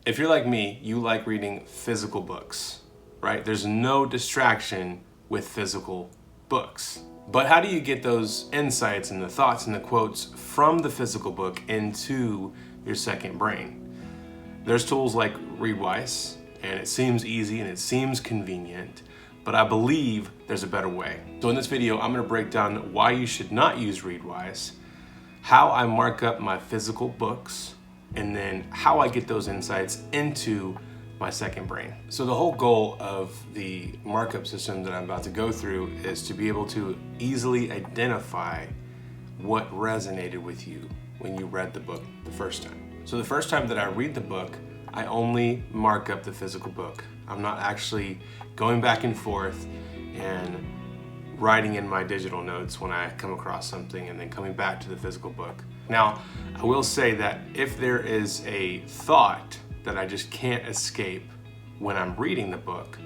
If you're like me, you like reading physical books, right? There's no distraction with physical books. But how do you get those insights and the thoughts and the quotes from the physical book into your second brain? There's tools like Readwise, and it seems easy and it seems convenient, but I believe there's a better way. So in this video, I'm gonna break down why you should not use Readwise, how I mark up my physical books, and then how I get those insights into my second brain. So the whole goal of the markup system that I'm about to go through is to be able to easily identify what resonated with you when you read the book the first time. So the first time that I read the book, I only mark up the physical book. I'm not actually going back and forth and writing in my digital notes when I come across something and then coming back to the physical book. Now, I will say that if there is a thought that I just can't escape when I'm reading the book,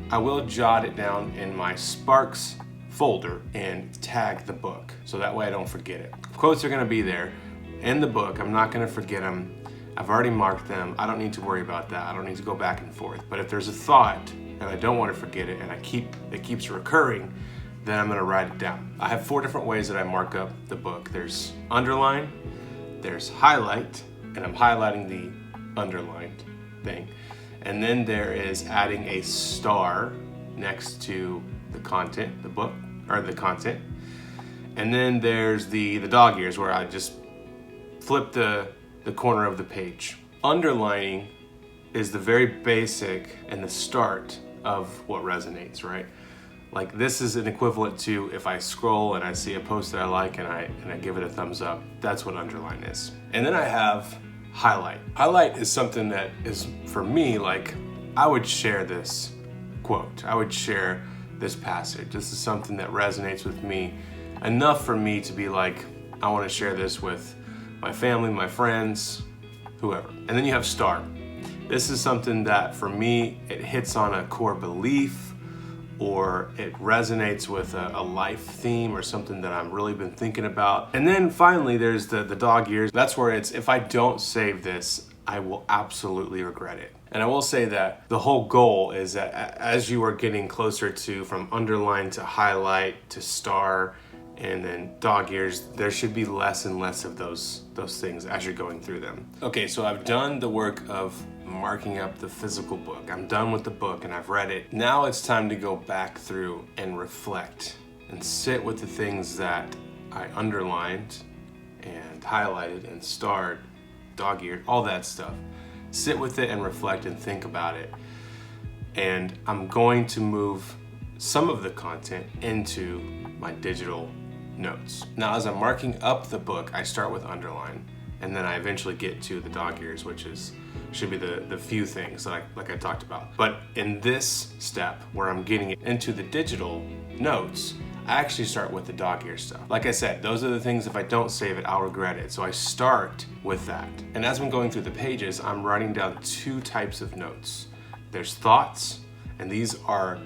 I will jot it down in my Sparks folder and tag the book, so that way I don't forget it. Quotes are gonna be there in the book. I'm not gonna forget them. I've already marked them. I don't need to worry about that. I don't need to go back and forth. But if there's a thought and I don't want to forget it and it keeps recurring, then I'm gonna write it down. I have 4 different ways that I mark up the book. There's underline, there's highlight, and I'm highlighting the underlined thing. And then there is adding a star next to the content, the book, or the content. And then there's the dog ears where I just flip the corner of the page. Underlining is the very basic and the start of what resonates, right? Like this is an equivalent to if I scroll and I see a post that I like and I give it a thumbs up. That's what underline is. And then I have highlight. Highlight is something that is, for me, like I would share this quote. I would share this passage. This is something that resonates with me enough for me to be like, I want to share this with my family, my friends, whoever. And then you have star. This is something that for me, it hits on a core belief, or it resonates with a life theme or something that I've really been thinking about. And then finally, there's the dog ears. That's where it's, if I don't save this, I will absolutely regret it. And I will say that the whole goal is that as you are getting closer to from underline to highlight to star and then dog ears, there should be less and less of those things as you're going through them. Okay, so I've done the work of marking up the physical book. I'm done with the book and I've read it. Now it's time to go back through and reflect and sit with the things that I underlined and highlighted and starred, dog-eared, all that stuff. Sit with it and reflect and think about it. And I'm going to move some of the content into my digital notes. Now, as I'm marking up the book, I start with underline, and then I eventually get to the dog ears, which should be the few things that I talked about. But in this step, where I'm getting it into the digital notes, I actually start with the dog ear stuff. Like I said, those are the things, if I don't save it, I'll regret it. So I start with that. And as I'm going through the pages, I'm writing down 2 types of notes. There's thoughts, and these are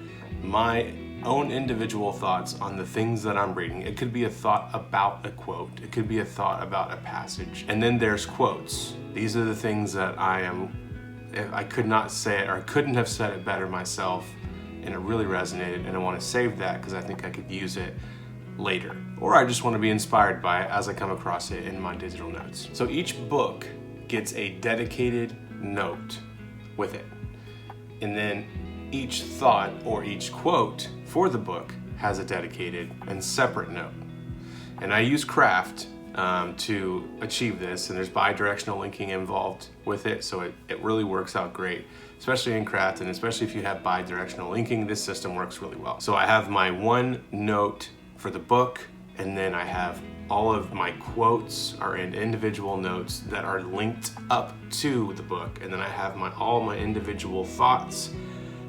my own individual thoughts on the things that I'm reading. It could be a thought about a quote. It could be a thought about a passage. And then there's quotes. These are the things that I could not say it, or I couldn't have said it better myself, and it really resonated, and I want to save that because I think I could use it later. Or I just want to be inspired by it as I come across it in my digital notes. So each book gets a dedicated note with it. And then each thought or each quote for the book has a dedicated and separate note. And I use Craft to achieve this, and there's bi-directional linking involved with it, so it really works out great, especially in Craft, and especially if you have bi-directional linking, this system works really well. So I have my one note for the book, and then I have all of my quotes are in individual notes that are linked up to the book, and then I have all my individual thoughts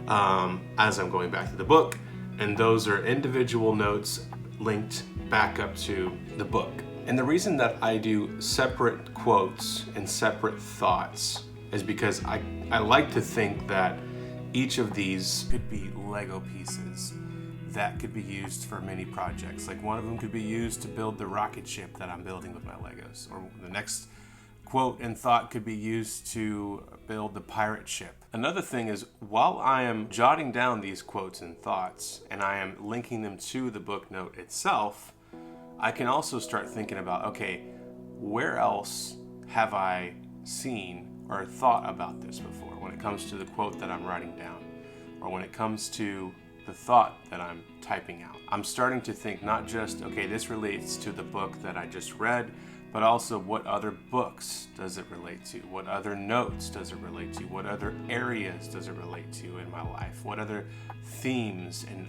as I'm going back to the book, and those are individual notes linked back up to the book. And the reason that I do separate quotes and separate thoughts is because I like to think that each of these could be Lego pieces that could be used for many projects. Like one of them could be used to build the rocket ship that I'm building with my Legos, or the next quote and thought could be used to build the pirate ship. Another thing is, while I am jotting down these quotes and thoughts and I am linking them to the book note itself, I can also start thinking about, okay, where else have I seen or thought about this before when it comes to the quote that I'm writing down, or when it comes to the thought that I'm typing out. I'm starting to think not just, okay, this relates to the book that I just read, but also what other books does it relate to? What other notes does it relate to? What other areas does it relate to in my life? What other themes and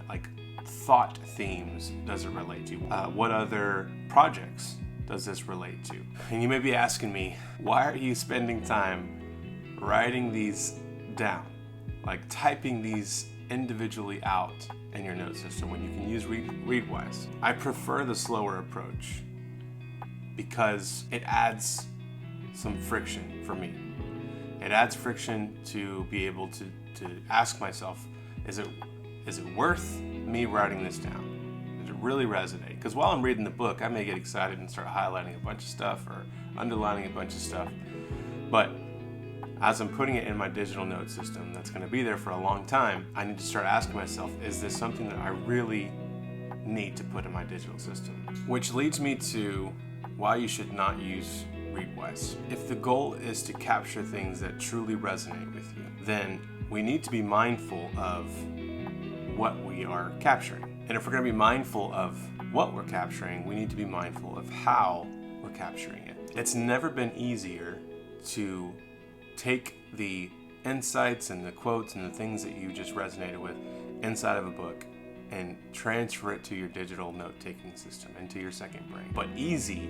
thought themes does it relate to? What other projects does this relate to? And you may be asking me, why are you spending time writing these down? Like typing these individually out in your note system when you can use Readwise? I prefer the slower approach because it adds some friction for me. It adds friction to be able to ask myself, is it worth me writing this down? Does it really resonate? Because while I'm reading the book, I may get excited and start highlighting a bunch of stuff or underlining a bunch of stuff. But as I'm putting it in my digital note system that's going to be there for a long time, I need to start asking myself, is this something that I really need to put in my digital system? Which leads me to why you should not use Readwise. If the goal is to capture things that truly resonate with you, then we need to be mindful of what we are capturing. And if we're going to be mindful of what we're capturing, we need to be mindful of how we're capturing it. It's never been easier to take the insights and the quotes and the things that you just resonated with inside of a book and transfer it to your digital note-taking system, into your second brain. But easy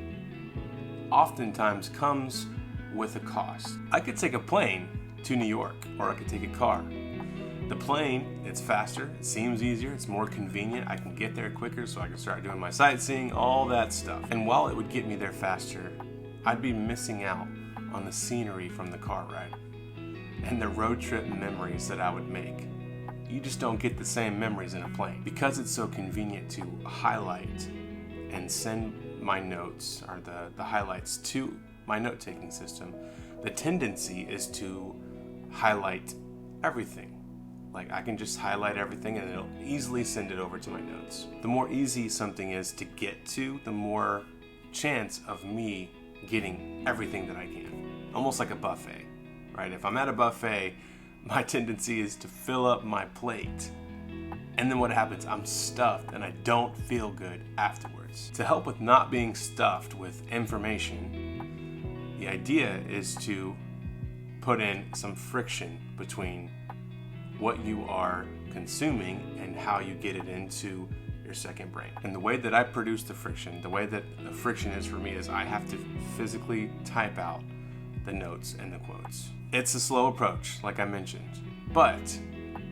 oftentimes comes with a cost. I could take a plane to New York, or I could take a car. The plane, it's faster, it seems easier, it's more convenient, I can get there quicker so I can start doing my sightseeing, all that stuff. And while it would get me there faster, I'd be missing out on the scenery from the car ride and the road trip memories that I would make. You just don't get the same memories in a plane. Because it's so convenient to highlight and send my notes or the highlights to my note-taking system, the tendency is to highlight everything. Like I can just highlight everything and it'll easily send it over to my notes. The more easy something is to get to, the more chance of me getting everything that I can. Almost like a buffet, right? If I'm at a buffet, my tendency is to fill up my plate. And then what happens? I'm stuffed and I don't feel good afterwards. To help with not being stuffed with information, the idea is to put in some friction between what you are consuming and how you get it into your second brain. And the way that I produce the friction, the way that the friction is for me, is I have to physically type out the notes and the quotes. It's a slow approach, like I mentioned, but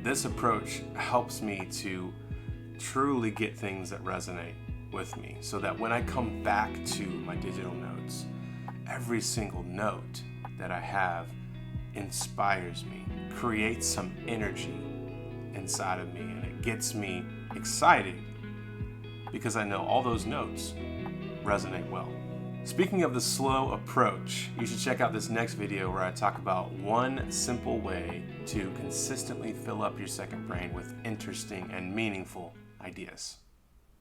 this approach helps me to truly get things that resonate with me, so that when I come back to my digital notes, every single note that I have inspires me, creates some energy inside of me, and it gets me excited because I know all those notes resonate well. Speaking of the slow approach, you should check out this next video where I talk about one simple way to consistently fill up your second brain with interesting and meaningful ideas.